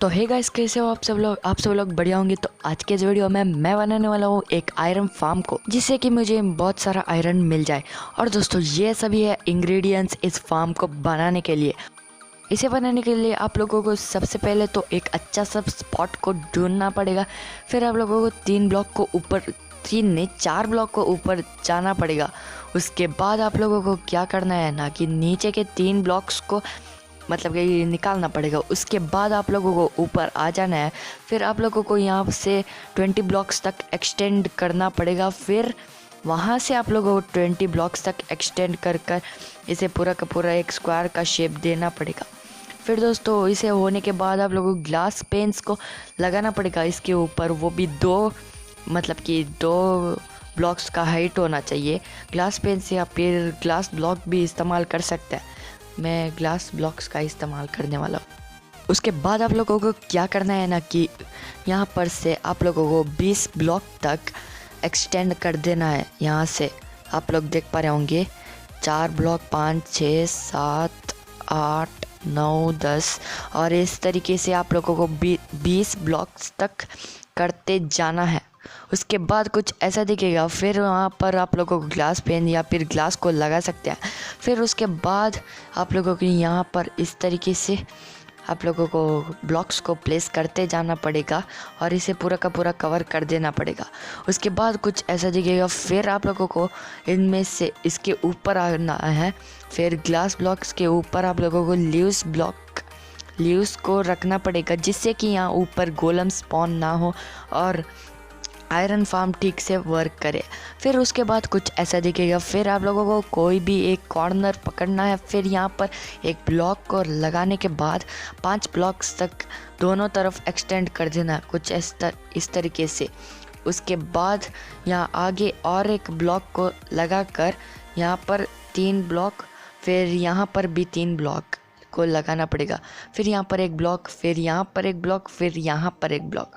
तो hey guys, कैसे हो आप सब लोग बढ़िया होंगे। तो आज के इस वीडियो में मैं बनाने वाला हूँ एक आयरन फार्म को, जिससे कि मुझे बहुत सारा आयरन मिल जाए। और दोस्तों, ये सभी है इंग्रेडिएंट्स इस फार्म को बनाने के लिए। इसे बनाने के लिए आप लोगों को सबसे पहले तो एक अच्छा सा स्पॉट को ढूंढना पड़ेगा। फिर आप लोगों को 4 ब्लॉक को ऊपर जाना पड़ेगा। उसके बाद आप लोगों को क्या करना है ना कि नीचे के 3 ब्लॉक्स को मतलब कि निकालना पड़ेगा। उसके बाद आप लोगों को ऊपर आ जाना है। फिर आप लोगों को यहाँ से 20 ब्लॉक्स तक एक्सटेंड करना पड़ेगा। फिर वहाँ से आप लोगों को 20 ब्लॉक्स तक एक्सटेंड कर इसे पूरा का पूरा एक स्क्वायर का शेप देना पड़ेगा। फिर दोस्तों, इसे होने के बाद आप लोगों को ग्लास पेन्स को लगाना पड़ेगा इसके ऊपर। वो भी दो ब्लॉक्स का हाइट होना चाहिए। ग्लास पेन्स या फिर ग्लास ब्लॉक भी इस्तेमाल कर सकते हैं। मैं ग्लास ब्लॉक्स का इस्तेमाल करने वाला हूँ। उसके बाद आप लोगों को क्या करना है ना कि यहाँ पर से आप लोगों को 20 ब्लॉक तक एक्सटेंड कर देना है। यहाँ से आप लोग देख पा रहे होंगे 4 ब्लॉक, 5, 6, 7, 8, 9, 10 और इस तरीके से आप लोगों को 20 ब्लॉक्स तक करते जाना है। उसके बाद कुछ ऐसा दिखेगा। फिर वहाँ पर आप लोगों को ग्लास पेन या फिर ग्लास को लगा सकते हैं। फिर उसके बाद आप लोगों को यहाँ पर इस तरीके से आप लोगों को ब्लॉक्स को प्लेस करते जाना पड़ेगा और इसे पूरा का पूरा कवर कर देना पड़ेगा। उसके बाद कुछ ऐसा दिखेगा। फिर आप लोगों को इनमें से इसके ऊपर आना है। फिर ग्लास ब्लॉक्स के ऊपर आप लोगों को लीव्स को रखना पड़ेगा, जिससे कि यहाँ ऊपर गोलम स्पॉन ना हो और आयरन फार्म ठीक से वर्क करे। फिर उसके बाद कुछ ऐसा दिखेगा। फिर आप लोगों को कोई भी एक कॉर्नर पकड़ना है। फिर यहाँ पर एक ब्लॉक को लगाने के बाद 5 ब्लॉक्स तक दोनों तरफ एक्सटेंड कर देना, कुछ इस तरीके से। उसके बाद यहाँ आगे और एक ब्लॉक को लगाकर यहाँ पर 3 ब्लॉक, फिर यहाँ पर भी 3 ब्लॉक को लगाना पड़ेगा। फिर यहाँ पर एक ब्लॉक, फिर यहाँ पर एक ब्लॉक, फिर यहाँ पर एक ब्लॉक।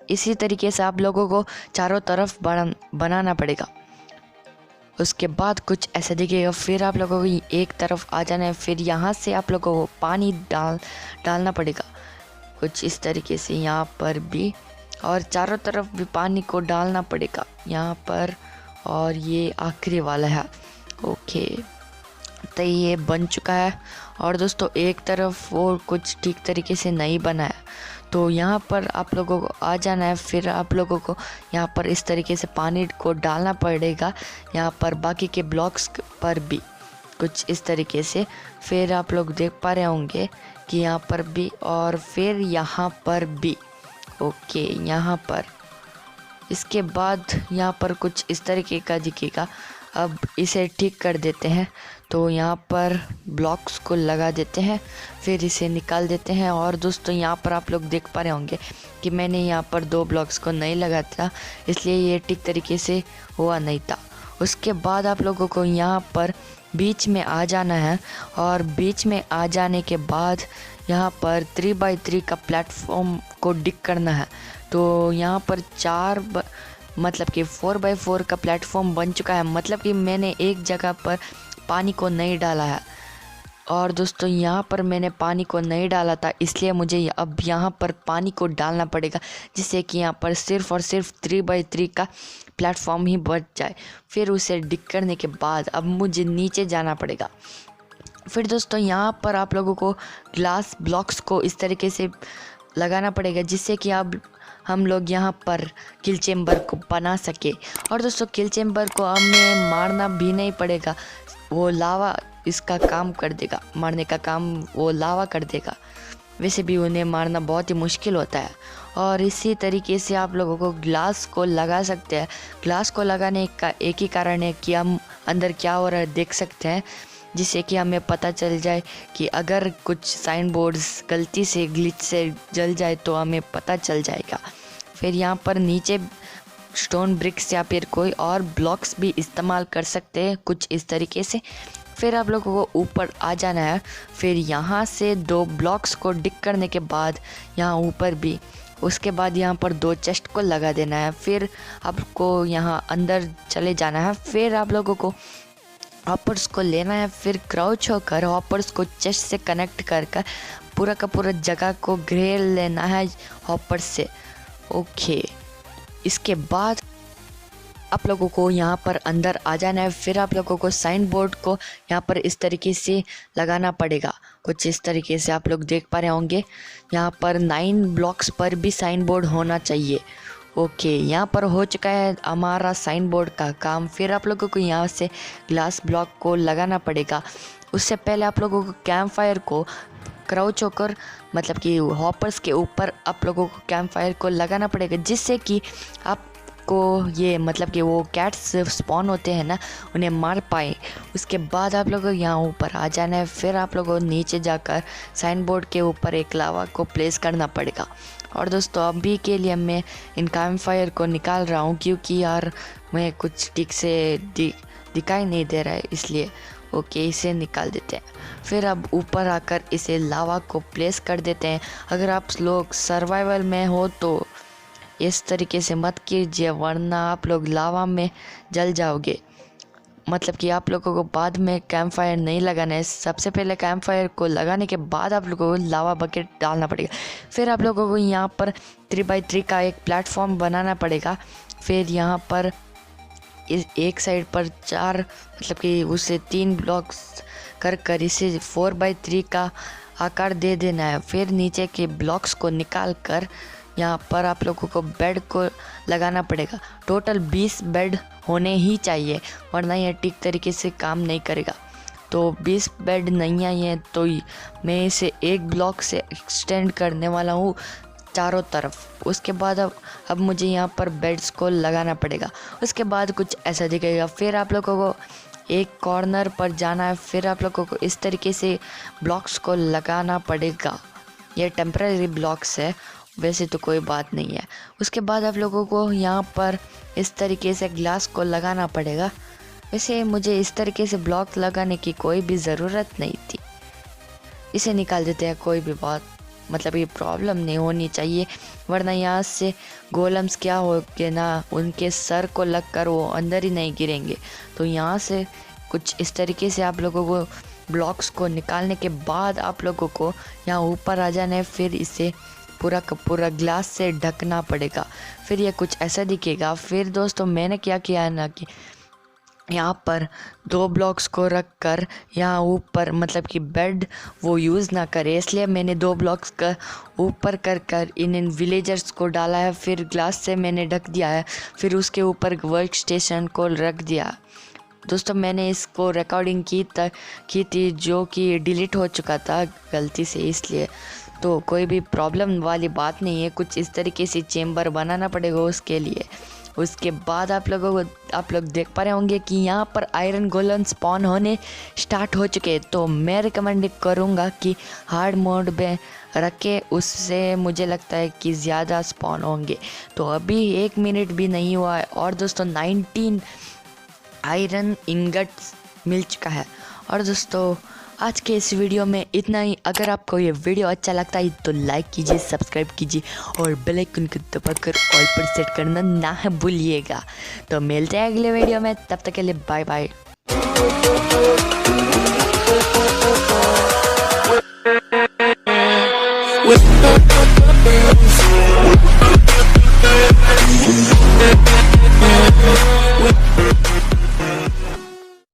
इसी तरीके से आप लोगों को चारों तरफ बनाना पड़ेगा। उसके बाद कुछ ऐसा दिखेगा। फिर आप लोगों को एक तरफ आ जाना है। फिर यहाँ से आप लोगों को पानी डालना पड़ेगा, कुछ इस तरीके से यहाँ पर भी, और चारों तरफ भी पानी को डालना पड़ेगा यहाँ पर। और ये आखिरी वाला है। ओके, तो ये बन चुका है। और दोस्तों, एक तरफ वो कुछ ठीक तरीके से नहीं बना है, तो यहाँ पर आप लोगों को आ जाना है। फिर आप लोगों को यहाँ पर इस तरीके से पानी को डालना पड़ेगा, यहाँ पर बाकी के ब्लॉक्स पर भी कुछ इस तरीके से। फिर आप लोग देख पा रहे होंगे कि यहाँ पर भी और फिर यहाँ पर भी। ओके, यहाँ पर इसके बाद यहाँ पर कुछ इस तरीके का दिखेगा। अब इसे ठीक कर देते हैं। तो यहाँ पर ब्लॉक्स को लगा देते हैं, फिर इसे निकाल देते हैं। और दोस्तों, यहाँ पर आप लोग देख पा रहे होंगे कि मैंने यहाँ पर 2 ब्लॉक्स को नहीं लगाया था, इसलिए ये ठीक तरीके से हुआ नहीं था। उसके बाद आप लोगों को यहाँ पर बीच में आ जाना है। और बीच में आ जाने के बाद यहाँ पर 3x3 का प्लेटफॉर्म को डिक करना है। तो यहाँ पर 4x4 का प्लेटफॉर्म बन चुका है। मतलब कि मैंने एक जगह पर पानी को नहीं डाला है। और दोस्तों, यहाँ पर मैंने पानी को नहीं डाला था, इसलिए मुझे अब यहाँ पर पानी को डालना पड़ेगा, जिससे कि यहाँ पर सिर्फ और सिर्फ 3x3 का प्लेटफॉर्म ही बच जाए। फिर उसे डिक करने के बाद अब मुझे नीचे जाना पड़ेगा। फिर दोस्तों, यहाँ पर आप लोगों को ग्लास ब्लॉक्स को इस तरीके से लगाना पड़ेगा, जिससे कि अब हम लोग यहाँ पर किल चेम्बर को बना सके। और दोस्तों, किल चेम्बर को हमें मारना भी नहीं पड़ेगा, वो लावा इसका काम कर देगा, मारने का काम वो लावा कर देगा। वैसे भी उन्हें मारना बहुत ही मुश्किल होता है। और इसी तरीके से आप लोगों को ग्लास को लगा सकते हैं। ग्लास को लगाने का एक ही कारण है कि हम अंदर क्या हो रहा है देख सकते हैं, जिससे कि हमें पता चल जाए कि अगर कुछ साइन बोर्ड्स गलती से ग्लिच से जल जाए तो हमें पता चल जाएगा। फिर यहाँ पर नीचे स्टोन ब्रिक्स या फिर कोई और ब्लॉक्स भी इस्तेमाल कर सकते हैं, कुछ इस तरीके से। फिर आप लोगों को ऊपर आ जाना है। फिर यहाँ से 2 ब्लॉक्स को डिक करने के बाद यहाँ ऊपर भी, उसके बाद यहाँ पर 2 चेस्ट को लगा देना है। फिर आपको यहाँ अंदर चले जाना है। फिर आप लोगों को हॉपर्स को लेना है। फिर क्राउच होकर हॉपर्स को चेस्ट से कनेक्ट कर पूरा का पूरा जगह को घेर लेना है हॉपर से। ओके, इसके बाद आप लोगों को यहाँ पर अंदर आ जाना है। फिर आप लोगों को साइन बोर्ड को यहाँ पर इस तरीके से लगाना पड़ेगा, कुछ इस तरीके से आप लोग देख पा रहे होंगे। यहाँ पर 9 ब्लॉक्स पर भी साइन बोर्ड होना चाहिए। ओके, यहाँ पर हो चुका है हमारा साइन बोर्ड का काम। फिर आप लोगों को यहाँ से ग्लास ब्लॉक को लगाना पड़ेगा। उससे पहले आप लोगों को कैंप फायर को क्राउच होकर मतलब कि हॉपर्स के ऊपर आप लोगों को कैंप फायर को लगाना पड़ेगा, जिससे कि आप को ये मतलब कि वो कैट्स स्पॉन होते हैं ना, उन्हें मार पाए। उसके बाद आप लोगों को यहाँ ऊपर आ जाना है। फिर आप लोगों को नीचे जाकर साइन बोर्ड के ऊपर एक लावा को प्लेस करना पड़ेगा। और दोस्तों अभी के लिए मैं इन कैंप फायर को निकाल रहा हूँ, क्योंकि यार मैं कुछ ठीक से दिखाई नहीं दे रहा है, इसलिए ओके इसे निकाल देते हैं। फिर अब ऊपर आकर इसे लावा को प्लेस कर देते हैं। अगर आप लोग सर्वाइवल में हो तो इस तरीके से मत कीजिए, वरना आप लोग लावा में जल जाओगे। मतलब कि आप लोगों को बाद में कैंप फायर नहीं लगाना है। सबसे पहले कैंप फायर को लगाने के बाद आप लोगों को लावा बकेट डालना पड़ेगा। फिर आप लोगों को यहाँ पर 3x3 का एक प्लेटफॉर्म बनाना पड़ेगा। फिर यहाँ पर एक साइड पर 4 मतलब कि उसे 3 ब्लॉक्स कर इसे 4x3 का आकार दे देना है। फिर नीचे के ब्लॉक्स को निकाल कर यहाँ पर आप लोगों को बेड को लगाना पड़ेगा। टोटल 20 बेड होने ही चाहिए, वरना यह ठीक तरीके से काम नहीं करेगा। तो 20 बेड नहीं आए हैं तो मैं इसे एक ब्लॉक से एक्सटेंड करने वाला हूँ चारों तरफ। उसके बाद अब मुझे यहाँ पर बेड्स को लगाना पड़ेगा। उसके बाद कुछ ऐसा दिखेगा। फिर आप लोगों को एक कॉर्नर पर जाना है। फिर आप लोगों को इस तरीके से ब्लॉक्स को लगाना पड़ेगा। ये टेम्परेरी ब्लॉक्स है, वैसे तो कोई बात नहीं है। उसके बाद आप लोगों को यहाँ पर इस तरीके से ग्लास को लगाना पड़ेगा। वैसे मुझे इस तरीके से ब्लॉक लगाने की कोई भी ज़रूरत नहीं थी, इसे निकाल देते हैं। कोई भी बात मतलब ये प्रॉब्लम नहीं होनी चाहिए, वरना यहाँ से गोलम्स क्या हो के ना उनके सर को लग कर वो अंदर ही नहीं गिरेंगे। तो यहाँ से कुछ इस तरीके से आप लोगों को ब्लॉक्स को निकालने के बाद आप लोगों को यहाँ ऊपर आ जाना है। फिर इसे पूरा का पूरा ग्लास से ढकना पड़ेगा। फिर ये कुछ ऐसा दिखेगा। फिर दोस्तों मैंने क्या किया है ना कि यहाँ पर 2 ब्लॉक्स को रख कर यहाँ ऊपर मतलब कि बेड वो यूज़ ना करे, इसलिए मैंने 2 ब्लॉक्स का ऊपर कर इन विलेजर्स को डाला है। फिर ग्लास से मैंने ढक दिया है। फिर उसके ऊपर वर्क स्टेशन को रख दिया। दोस्तों मैंने इसको रिकॉर्डिंग की थी जो कि डिलीट हो चुका था गलती से, इसलिए तो कोई भी प्रॉब्लम वाली बात नहीं है। कुछ इस तरीके से चेम्बर बनाना पड़ेगा उसके लिए। उसके बाद आप लोग देख पा रहे होंगे कि यहाँ पर आयरन गोलन स्पॉन होने स्टार्ट हो चुके हैं। तो मैं रिकमेंड करूँगा कि हार्ड मोड में रखे, उससे मुझे लगता है कि ज़्यादा स्पॉन होंगे। तो अभी 1 मिनट भी नहीं हुआ है और दोस्तों 19 आयरन इंगट्स मिल चुका है। और दोस्तों आज के इस वीडियो में इतना ही। अगर आपको ये वीडियो अच्छा लगता है तो लाइक कीजिए, सब्सक्राइब कीजिए और बेल आइकन को दबाकर ऑल पर सेट करना ना भूलिएगा। तो मिलते हैं अगले वीडियो में, तब तक के लिए बाय बाय।